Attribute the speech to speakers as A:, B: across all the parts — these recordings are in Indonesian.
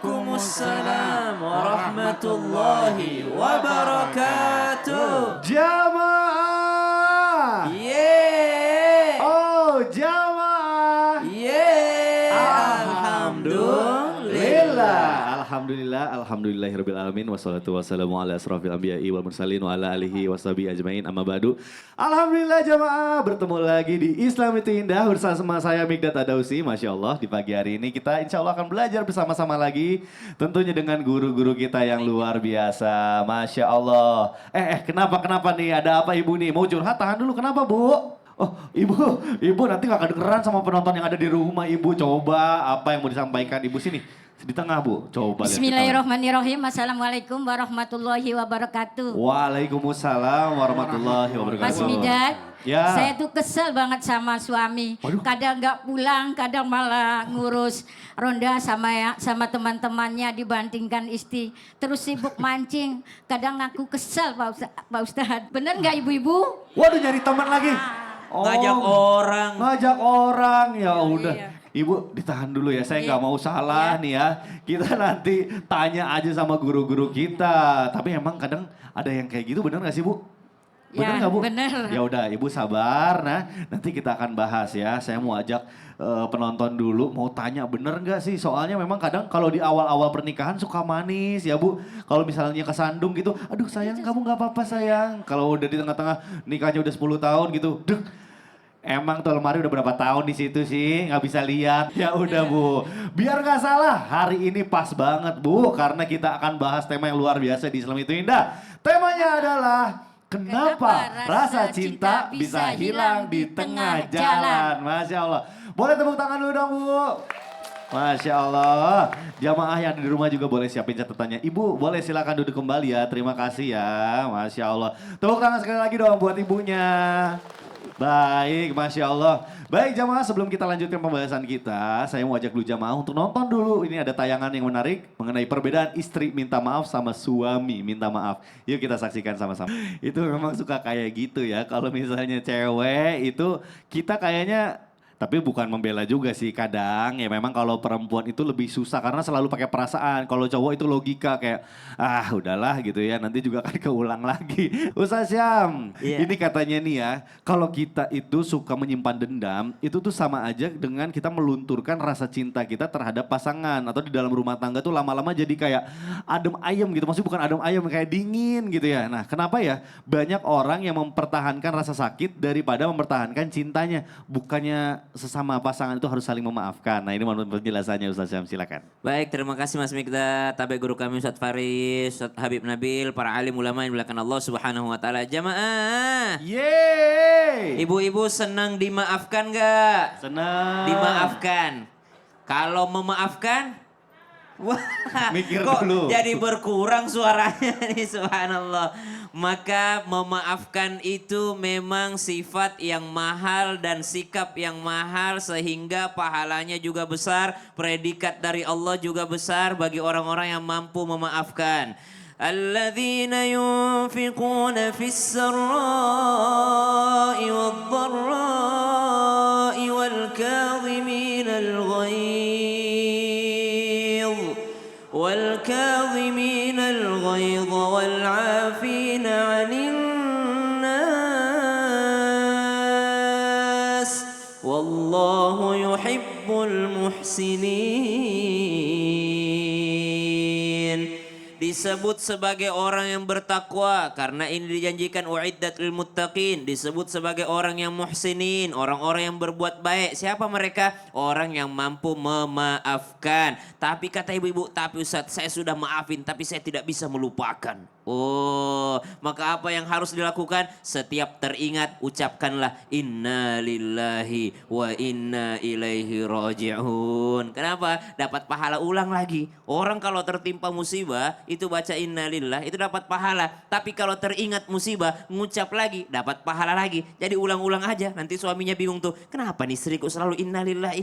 A: Waalaikumsalam warahmatullahi wabarakatuh.
B: Jamaah.
A: Yeay.
B: Oh, jamaah.
A: Yeay. Alhamdulillah.
B: Alhamdulillahirabbil alamin wassalatu wassalamu ala asrofil anbiya'i wal mursalin wa ala alihi washabihi ajmain amma ba'du. Alhamdulillah jamaah, bertemu lagi di Islam itu Indah bersama saya Mikdad Adausi. Masya Allah, di pagi hari ini kita insya Allah akan belajar bersama-sama lagi, tentunya dengan guru-guru kita yang luar biasa. Masya Allah. Kenapa nih, ada apa ibu nih, mau curhat? Tahan dulu, kenapa bu? Oh ibu nanti gak kedengeran sama penonton yang ada di rumah. Ibu coba apa yang mau disampaikan ibu, sini di tengah bu, coba lihat.
C: Bismillahirrahmanirrahim. Assalamualaikum warahmatullahi wabarakatuh.
B: Waalaikumsalam warahmatullahi wabarakatuh.
C: Mas Midat,
B: Ya.
C: saya tuh kesel banget sama suami.
B: Waduh.
C: Kadang nggak pulang, kadang malah ngurus ronda sama teman-temannya dibandingkan istri. Terus sibuk mancing. Kadang aku kesel Pak Ustadz. Bener nggak ibu-ibu?
B: Waduh, nyari teman lagi.
A: Ngajak orang.
B: Ngajak orang, ya udah.
C: Iya.
B: Ibu ditahan dulu ya, saya
C: Iya.
B: nggak mau salah nih ya. Kita nanti tanya aja sama guru-guru kita. Tapi emang kadang ada yang kayak gitu, bener nggak sih bu? Bener
C: Ya,
B: nggak bu?
C: bener.
B: Ya udah, ibu sabar. Nah, nanti kita akan bahas ya. Saya mau ajak penonton dulu, mau tanya bener nggak sih? Soalnya memang kadang kalau di awal-awal pernikahan suka manis ya bu. Kalau misalnya kesandung gitu, aduh sayang kamu nggak apa-apa sayang. Kalau udah di tengah-tengah nikahnya udah 10 tahun gitu, duh. Emang tuh lemari udah berapa tahun di situ sih, nggak bisa lihat. Ya udah bu, biar nggak salah, hari ini pas banget bu, karena kita akan bahas tema yang luar biasa di Islam itu Indah. Temanya adalah kenapa rasa cinta bisa hilang di tengah jalan. Masya Allah. Boleh tepuk tangan dulu dong bu. Masya Allah. Jamaah yang ada di rumah juga boleh siapin catatannya. Ibu boleh silakan duduk kembali ya. Terima kasih ya. Masya Allah. Tepuk tangan sekali lagi dong buat ibunya. Baik, Masya Allah. Baik jamaah, sebelum kita lanjutkan pembahasan kita, saya mau ajak dulu jamaah untuk nonton dulu. Ini ada tayangan yang menarik mengenai perbedaan istri minta maaf sama suami minta maaf. Yuk kita saksikan sama-sama. Itu memang suka kayak gitu ya, kalau misalnya cewek itu kita kayaknya, tapi bukan membela juga sih kadang ya, memang kalau perempuan itu lebih susah karena selalu pakai perasaan. Kalau cowok itu logika kayak udahlah gitu ya, nanti juga akan keulang lagi. Ustaz Syam, ini katanya nih ya, kalau kita itu suka menyimpan dendam, itu tuh sama aja dengan kita melunturkan rasa cinta kita terhadap pasangan atau di dalam rumah tangga tuh lama-lama jadi kayak adem ayem gitu. Maksudnya bukan adem ayem, kayak dingin gitu ya. Nah, kenapa ya banyak orang yang mempertahankan rasa sakit daripada mempertahankan cintanya? Bukannya sesama pasangan itu harus saling memaafkan. Nah, ini menurut penjelasannya Ustaz Syam, silakan.
A: Baik, terima kasih Mas Mikdad, tabe guru kami Ustadz Faris, Ustadz Habib Nabil, para alim ulama yang dimuliakan Allah Subhanahu wa taala. Jamaah.
B: Yeay!
A: Ibu-ibu senang dimaafkan nggak?
B: Senang.
A: Dimaafkan. Kalau memaafkan, wah,
B: Mikir
A: kok
B: dulu.
A: jadi berkurang suaranya nih, subhanallah. Maka memaafkan itu memang sifat yang mahal dan sikap yang mahal, sehingga pahalanya juga besar, predikat dari Allah juga besar bagi orang-orang yang mampu memaafkan. Alladzina yunfiquna fis sarra'i wad dharra'i wal kadhiminal ghaidh والكاظمين الغيظ والعافين عن الناس والله يحب المحسنين. Disebut sebagai orang yang bertakwa karena ini dijanjikan uiddat lil muttaqin. Disebut sebagai orang yang muhsinin, orang-orang yang berbuat baik. Siapa mereka? Orang yang mampu memaafkan. Tapi kata ibu-ibu, tapi Ustaz, saya sudah maafin tapi saya tidak bisa melupakan. Oh, maka apa yang harus dilakukan? Setiap teringat ucapkanlah inna lillahi wa inna ilaihi raji'un. Kenapa? Dapat pahala ulang lagi. Orang kalau tertimpa musibah itu baca innalillah itu dapat pahala. Tapi kalau teringat musibah ngucap lagi dapat pahala lagi. Jadi ulang-ulang aja. Nanti suaminya bingung tuh, kenapa nih istriku selalu innalillah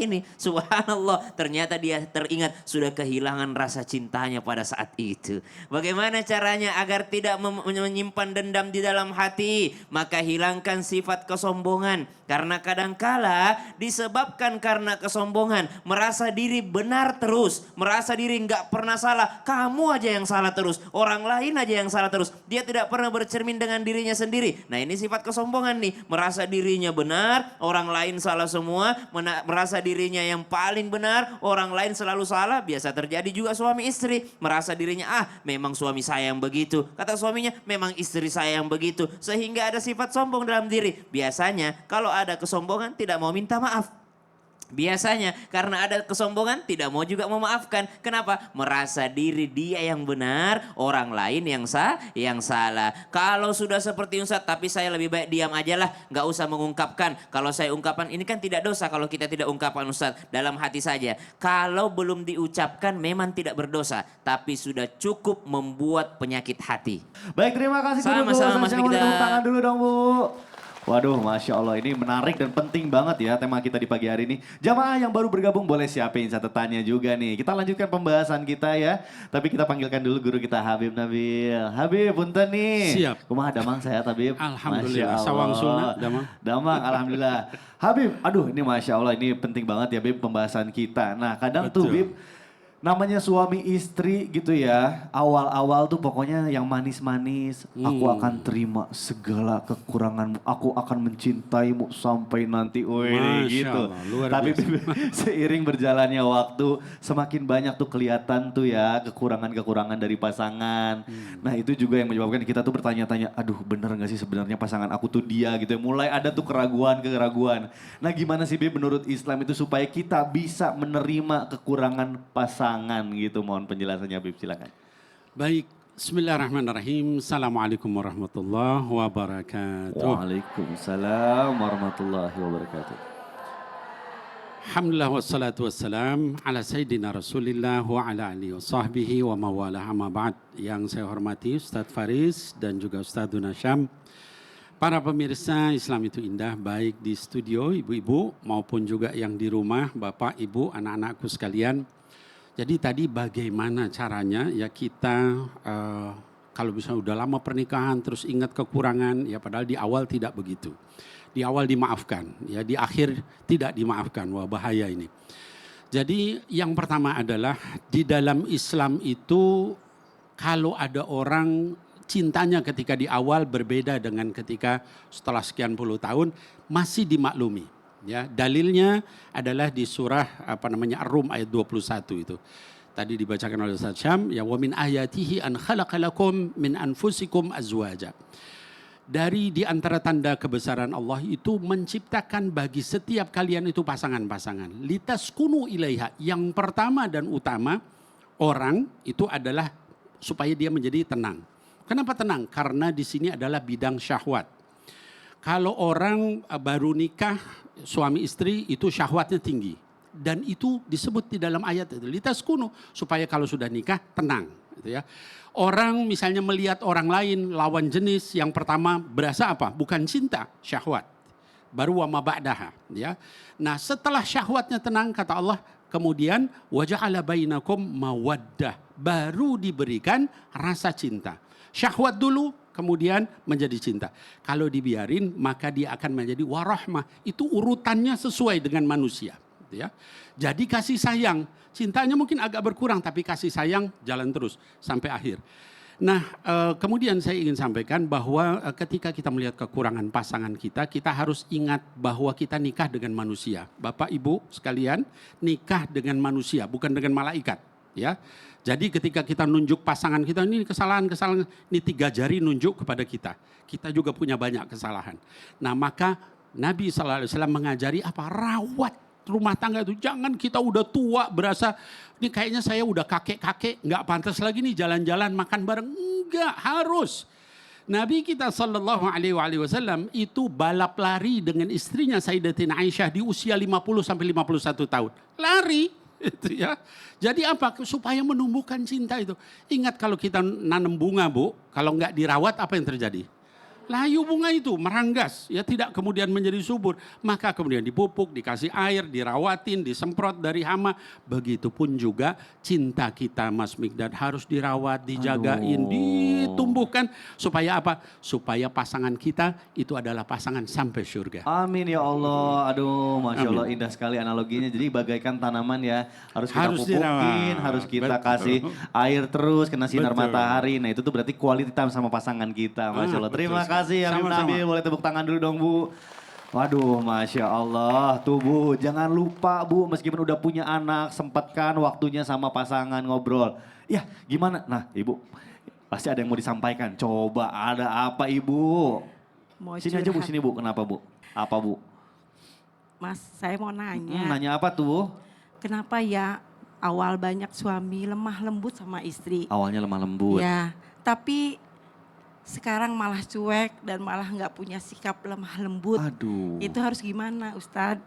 A: ini. Subhanallah, ternyata dia teringat sudah kehilangan rasa cintanya pada saat itu. Bagaimana caranya agar tidak menyimpan dendam di dalam hati? Maka hilangkan sifat kesombongan. Karena kadangkala disebabkan karena kesombongan, merasa diri benar terus, merasa diri nggak pernah salah. Kamu aja yang salah terus, orang lain aja yang salah terus. Dia tidak pernah bercermin dengan dirinya sendiri. Nah ini sifat kesombongan nih, merasa dirinya benar, orang lain salah semua, merasa dirinya yang paling benar, orang lain selalu salah. Biasa terjadi juga suami istri, merasa dirinya memang suami saya yang begitu. Kata suaminya memang istri saya yang begitu. Sehingga ada sifat sombong dalam diri. Biasanya kalau ada kesombongan tidak mau minta maaf. Biasanya karena ada kesombongan tidak mau juga memaafkan. Kenapa? Merasa diri dia yang benar, orang lain yang salah. Kalau sudah seperti Ustaz, tapi saya lebih baik diam aja lah, nggak usah mengungkapkan. Kalau saya ungkapkan ini kan tidak dosa kalau kita tidak ungkapkan Ustaz, dalam hati saja. Kalau belum diucapkan memang tidak berdosa, tapi sudah cukup membuat penyakit hati.
B: Baik, terima kasih
A: Sama-sama, Mas
B: Saya mau
A: Mikdam.
B: tepuk tangan dulu dong Bu. Waduh, Masya Allah ini menarik dan penting banget ya tema kita di pagi hari ini. Jamaah yang baru bergabung boleh siapin catatannya juga nih. Kita lanjutkan pembahasan kita ya. Tapi kita panggilkan dulu guru kita Habib Nabil. Habib, punten nih.
D: Siap.
B: Kumaha damang sehat Habib?
D: Alhamdulillah.
B: Masya Allah.
D: Sawang Sunda, damang.
B: Damang, Alhamdulillah. Habib, aduh ini Masya Allah ini penting banget ya Habib pembahasan kita. Nah kadang tuh
D: Betul.
B: Habib, namanya suami istri gitu ya, awal-awal tuh pokoknya yang manis-manis. Aku akan terima segala kekuranganmu, aku akan mencintaimu sampai nanti. Wih
D: Masya
B: gitu.
D: Allah, luar
B: Tapi
D: biasa.
B: seiring berjalannya waktu, semakin banyak tuh kelihatan tuh ya kekurangan-kekurangan dari pasangan. Nah itu juga yang menyebabkan kita tuh bertanya-tanya, aduh bener gak sih sebenarnya pasangan aku tuh dia gitu ya. Mulai ada tuh keraguan-keraguan. Nah gimana sih Bib menurut Islam itu supaya kita bisa menerima kekurangan pasangan gitu. Mohon penjelasannya Bib, silakan.
D: Baik, Bismillahirrahmanirrahim. Assalamualaikum warahmatullahi wabarakatuh.
B: Waalaikumsalam warahmatullahi wabarakatuh.
D: Alhamdulillah wassalatu wassalam ala Sayyidina Rasulillah wa ala alihi wa sahbihi wa mawalah amma ba'd. Yang saya hormati Ustadz Faris dan juga Ustadz Dunasham. Para pemirsa Islam itu indah baik di studio ibu-ibu maupun juga yang di rumah Bapak, Ibu, anak-anakku sekalian. Jadi tadi bagaimana caranya ya kita kalau misalnya udah lama pernikahan terus ingat kekurangan ya padahal di awal tidak begitu. Di awal dimaafkan ya di akhir tidak dimaafkan. Wah bahaya ini. Jadi yang pertama adalah di dalam Islam itu kalau ada orang cintanya ketika di awal berbeda dengan ketika setelah sekian puluh tahun masih dimaklumi. Ya, dalilnya adalah di surah Ar-Rum ayat 21 itu. Tadi dibacakan oleh Ustaz Syam, ya wa min ayatihi an khalaqalakum min anfusikum azwaja. Dari di antara tanda kebesaran Allah itu menciptakan bagi setiap kalian itu pasangan-pasangan. Litaskunu ilaiha. Yang pertama dan utama orang itu adalah supaya dia menjadi tenang. Kenapa tenang? Karena di sini adalah bidang syahwat. Kalau orang baru nikah, suami istri itu syahwatnya tinggi. Dan itu disebut di dalam ayat itu. Litaskunu, supaya kalau sudah nikah tenang. Gitu ya. Orang misalnya melihat orang lain, lawan jenis, yang pertama berasa apa? Bukan cinta, syahwat. Baru wa ma ba'daha. Ya. Nah setelah syahwatnya tenang, kata Allah, kemudian waja'ala bainakum mawaddah. Baru diberikan rasa cinta. Syahwat dulu, kemudian menjadi cinta. Kalau dibiarin, maka dia akan menjadi warahmah. Itu urutannya sesuai dengan manusia. Ya. Jadi kasih sayang, cintanya mungkin agak berkurang, tapi kasih sayang jalan terus sampai akhir. Nah, kemudian saya ingin sampaikan bahwa ketika kita melihat kekurangan pasangan kita, kita harus ingat bahwa kita nikah dengan manusia. Bapak, Ibu sekalian, nikah dengan manusia, bukan dengan malaikat. Ya. Jadi ketika kita nunjuk pasangan kita, ini kesalahan-kesalahan, ini 3 jari nunjuk kepada kita. Kita juga punya banyak kesalahan. Nah maka Nabi SAW mengajari apa? Rawat rumah tangga itu. Jangan kita udah tua berasa, ini kayaknya saya udah kakek-kakek, nggak pantas lagi nih jalan-jalan makan bareng. Enggak, harus. Nabi kita SAW itu balap lari dengan istrinya Sayyidatina Aisyah di usia 50 sampai 51 tahun. Lari. Itu ya. Jadi apa? Supaya menumbuhkan cinta itu. Ingat kalau kita nanam bunga Bu, kalau nggak dirawat apa yang terjadi? layu bunga itu meranggas, ya tidak kemudian menjadi subur. Maka kemudian dipupuk, dikasih air, dirawatin, disemprot dari hama. Begitupun juga cinta kita Mas Mikdad harus dirawat, dijagain,
B: Aduh.
D: ditumbuhkan. Supaya apa? Supaya pasangan kita itu adalah pasangan sampai surga.
B: Amin ya Allah. Aduh, Masya Allah indah sekali analoginya. Jadi bagaikan tanaman ya. Harus kita
D: Harus
B: pupukin,
D: dirawat.
B: harus kita
D: Betul.
B: kasih air terus, kena sinar
D: Betul.
B: matahari. Nah itu tuh berarti quality time sama pasangan kita. Masya Allah.
D: Betul
B: Terima
D: sekali.
B: kasih Habib
D: Sama-sama.
B: Nabil. Boleh tepuk tangan dulu dong Bu. Waduh, Masya Allah. Tuh Bu, jangan lupa Bu, meskipun udah punya anak, sempatkan waktunya sama pasangan ngobrol. Ya, gimana? Nah, Ibu, pasti ada yang mau disampaikan. Coba ada apa Ibu?
E: Mau
B: Sini aja Bu,
E: curhat.
B: sini Bu. Kenapa Bu? Apa Bu?
E: Mas, saya mau nanya,
B: Nanya apa tuh?
E: kenapa ya awal banyak suami lemah lembut sama istri?
B: Awalnya lemah lembut.
E: Ya, tapi sekarang malah cuek dan malah nggak punya sikap lemah lembut.
B: Aduh.
E: Itu harus gimana, Ustadz?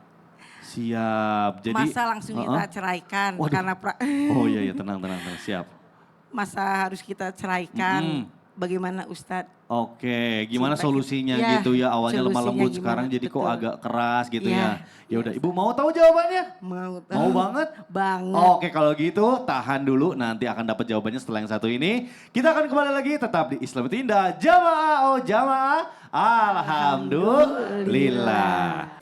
B: Siap. Jadi
E: Masa langsung kita
B: Heeh.
E: ceraikan
B: Waduh.
E: karena
B: Oh iya iya tenang tenang tenang. Siap.
E: masa harus kita ceraikan? Bagaimana, Ustadz?
B: Oke, gimana
E: Cinta
B: solusinya
E: kita. Ya,
B: gitu ya? Awalnya lemah
E: solusinya
B: lembut,
E: gimana?
B: sekarang jadi kok
E: Betul.
B: agak keras gitu
E: Iya.
B: ya. Ya udah, Ibu mau tahu jawabannya?
E: Mau,
B: Mau banget?
E: banget.
B: Oke, kalau gitu tahan dulu, nanti akan dapat jawabannya setelah yang satu ini. Kita akan kembali lagi tetap di Islam itu Indah. Jamaah, oh jamaah. Alhamdulillah.